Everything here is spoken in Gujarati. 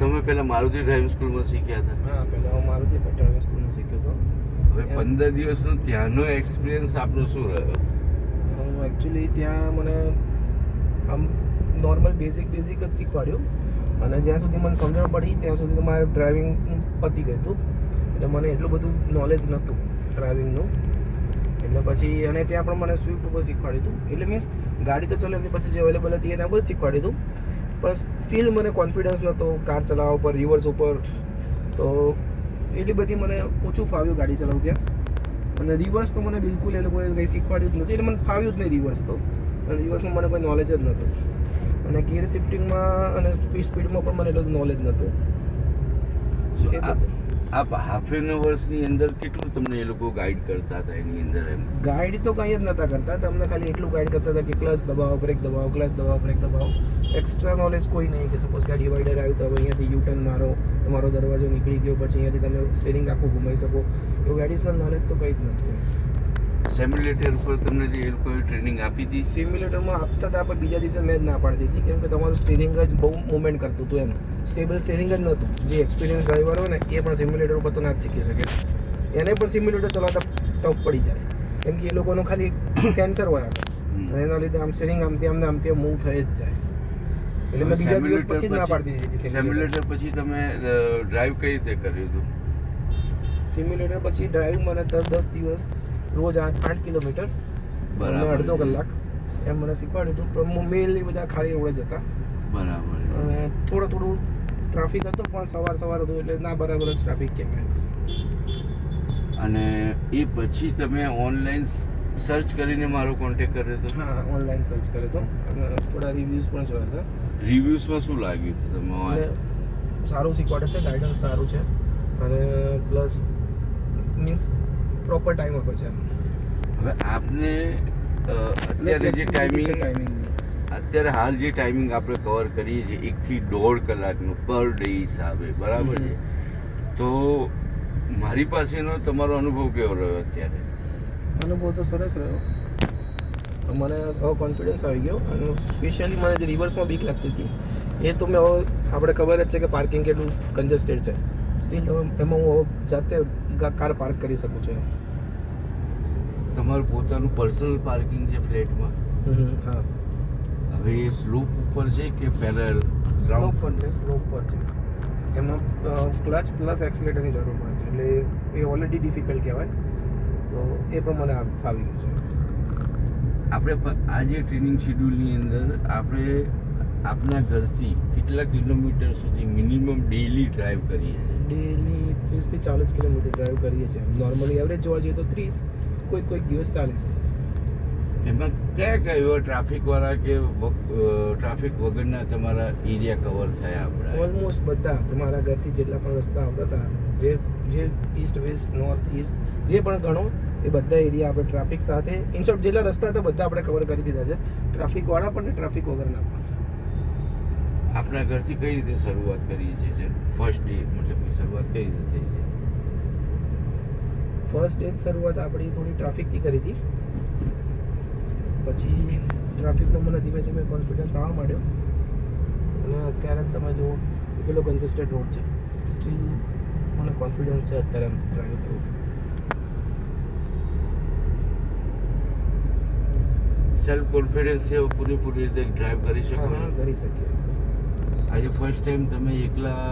તમે પહેલા મારુતિ ડ્રાઇવિંગ સ્કૂલમાં શીખ્યા હતા? હા, પહેલાં હું મારુતિ ડ્રાઇવિંગ સ્કૂલમાં શીખ્યો હતો. હવે 15 દિવસનો ત્યાંનો એક્સપિરિયન્સ આપણો શું રહ્યો? એકચ્યુઅલી ત્યાં મને આમ નોર્મલ બેઝિક જ શીખવાડ્યું અને જ્યાં સુધી મને સમજણ પડી ત્યાં સુધી તો મારે ડ્રાઇવિંગ પતી ગયું હતું. એટલે મને એટલું બધું નોલેજ નહોતું ડ્રાઇવિંગનું. એટલે પછી અને ત્યાં પણ મને સ્વિફ્ટ ઉપર શીખવાડ્યું હતું. એટલે મીન્સ ગાડી તો ચલો એમની પાસે જે અવેલેબલ હતી ત્યાં બધું શીખવાડ્યું હતું, પણ સ્ટીલ મને કોન્ફિડન્સ નહોતો કાર ચલાવવા ઉપર, રિવર્સ ઉપર. તો એટલી બધી મને ઓછું ફાવ્યું ગાડી ચલાવવું ત્યાં. અને રિવર્સ તો મને બિલકુલ એ લોકોએ કંઈ શીખવાડ્યું જ નથી. એટલે મને ફાવ્યું જ નહીં રિવર્સ તો. અને રિવર્સમાં મને કોઈ નોલેજ જ નહોતું. અને ગિયર શિફ્ટિંગમાં અને સ્પીડમાં પણ મને એટલું નોલેજ નહોતું. આપ હાફ એન અવર્સની અંદર કેટલું તમને એ લોકો ગાઈડ કરતા હતા એની અંદર? એમ ગાઈડ તો કંઈ જ નહોતા કરતા. તમને ખાલી એટલું ગાઈડ કરતા હતા કે ક્લચ દબાવો, બ્રેક દબાવો, ક્લચ દબાવો, બ્રેક દબાવો. એક્સ્ટ્રા નોલેજ કોઈ નહીં કે સપોઝ કે ડિવાઈડર આવ્યું તો હવે અહીંયાથી યુટર્ન મારો, તમારો દરવાજો નીકળી ગયો, પછી અહીંયાથી તમે સ્ટીરિંગ આખું ઘુમાઈ શકો. એવું એડિશનલ નોલેજ તો કંઈ જ નહોતું. સિમ્યુલેટર પર તમને જે એ લોકોએ ટ્રેનિંગ આપી હતી? સિમ્યુલેટરમાં આપતા હતા, પણ બીજા દિવસે મેં જ ના પાડી દીધી, કેમ કે તમારું સ્ટીરિંગ જ બહુ મૂવમેન્ટ કરતું હતું. એમ સ્ટેબલ સ્ટીરિંગ જ નહોતું. જે એક્સપિરિયન્સ ડ્રાઈવર હોય ને એ પણ સિમ્યુલેટર ઉપર તો ના જ શીખી શકે. એને પણ સિમ્યુલેટર ચલાવતા ટફ પડી જાય, કેમ કે એ લોકોનું ખાલી સેન્સર હોય આગળ અને એના લીધે આમ સ્ટીરિંગ આમથી મૂવ થઈ જ જાય. એટલે મેં બીજા દિવસ પછી જ ના પાડી દીધી. સિમ્યુલેટર પછી તમે ડ્રાઈવ કઈ રીતે કર્યું હતું? સિમ્યુલેટર પછી ડ્રાઈવ મને 10 દિવસ રોજ 8 કિલોમીટર અડધો કલાક એમ મને શીખવાડ્યું હતું. પણ મેઇનલી બધા ખાલી રોડ જ હતા. બરાબર. અને થોડું ટ્રાફિક હતો, પણ સવાર હતું એટલે ના બરાબર જ ટ્રાફિક કહેવાય. અને એ પછી તમે ઓનલાઈન સર્ચ કરીને મારો કોન્ટેક્ટ કર્યો હતો? હા, ઓનલાઈન સર્ચ કર્યો હતો અને થોડા રિવ્યૂઝ પણ જોયા હતા. રિવ્યૂઝમાં શું લાગ્યું હતું તમે? સારું શીખવાડે છે, ગાઈડન્સ સારું છે અને પ્લસ મીન્સ પ્રોપર ટાઈમ આપે છે. હવે આપને અત્યારે જે અત્યારે હાલ જે ટાઈમિંગ આપણે કવર કરીએ છીએ 1 થી 1.5 કલાકનો પર ડે હિસાબે, બરાબર છે? તો મારી પાસેનો તમારો અનુભવ કેવો રહ્યો અત્યારે? અનુભવ તો સરસ રહ્યો. મને હવે કોન્ફિડન્સ આવી ગયો અને સ્પેશિયલી મને જે રિવર્સમાં બીક લાગતી હતી એ તો મેં હવે આપણે ખબર જ છે કે પાર્કિંગ કેટલું કન્જેસ્ટેડ છે. સ્ટીલ તમે એમાં હું જાતે કાર પાર્ક કરી શકું છું. તમારું પોતાનું પર્સનલ પાર્કિંગ છે ફ્લેટમાં? હા. હવે એ સ્લોપ ઉપર છે કે પેરેલલ? સ્લોપ પર છે. એમાં ક્લચ પ્લસ એક્સિલેટરની જરૂર પડે છે, એટલે એ ઓલરેડી ડિફિકલ્ટ કહેવાય. તો એ પણ મને ફાવી ગયું છે. આપણે આજે ટ્રેનિંગ શેડ્યુલની અંદર આપણે આપણા ઘરથી કેટલા કિલોમીટર સુધી મિનિમમ ડેઈલી ડ્રાઈવ કરીએ છીએ? ડેઈલી 30 થી 40 કિલોમીટર ડ્રાઈવ કરીએ છીએ. નોર્મલી એવરેજ જોવા જઈએ તો 30, કોઈક દિવસ 40. એમાં કયા એવા ટ્રાફિકવાળા કે ટ્રાફિક વગરના તમારા એરિયા કવર થયા આપણા? ઓલમોસ્ટ બધા મારા ઘરથી જેટલા પણ રસ્તા આવતા હતા, જે ઈસ્ટ વેસ્ટ નોર્થ ઈસ્ટ જે પણ ગણો એ બધા એરિયા આપણે ટ્રાફિક સાથે ઇનશોર્ટ જેટલા રસ્તા હતા બધા આપણે કવર કરી દીધા છે. ટ્રાફિકવાળા પણ ને ટ્રાફિક વગરના પણ. આપણા ઘરથી કઈ રીતે શરૂઆત કરીએ છીએ? ફર્સ્ટ ડે મતલબ શરૂઆત કઈ રીતે થઈ છે? ફર્સ્ટ ડે શરૂઆત આપણી થોડી ટ્રાફિકથી કરી હતી. પછી ટ્રાફિકનો મને ધીમે ધીમે કોન્ફિડન્સ આવવા માંડ્યો અને અત્યારે તમે જુઓ પેલો કન્જેસ્ટેડ રોડ છે, સ્ટીલ મને કોન્ફિડન્સ છે અત્યારે એમ ડ્રાઈવ કરવું. સેલ્ફ કોન્ફિડન્સ છે પૂરી રીતે ડ્રાઈવ કરી શકો? હા, કરી શકીએ. આજે ફર્સ્ટ ટાઈમ તમે એકલા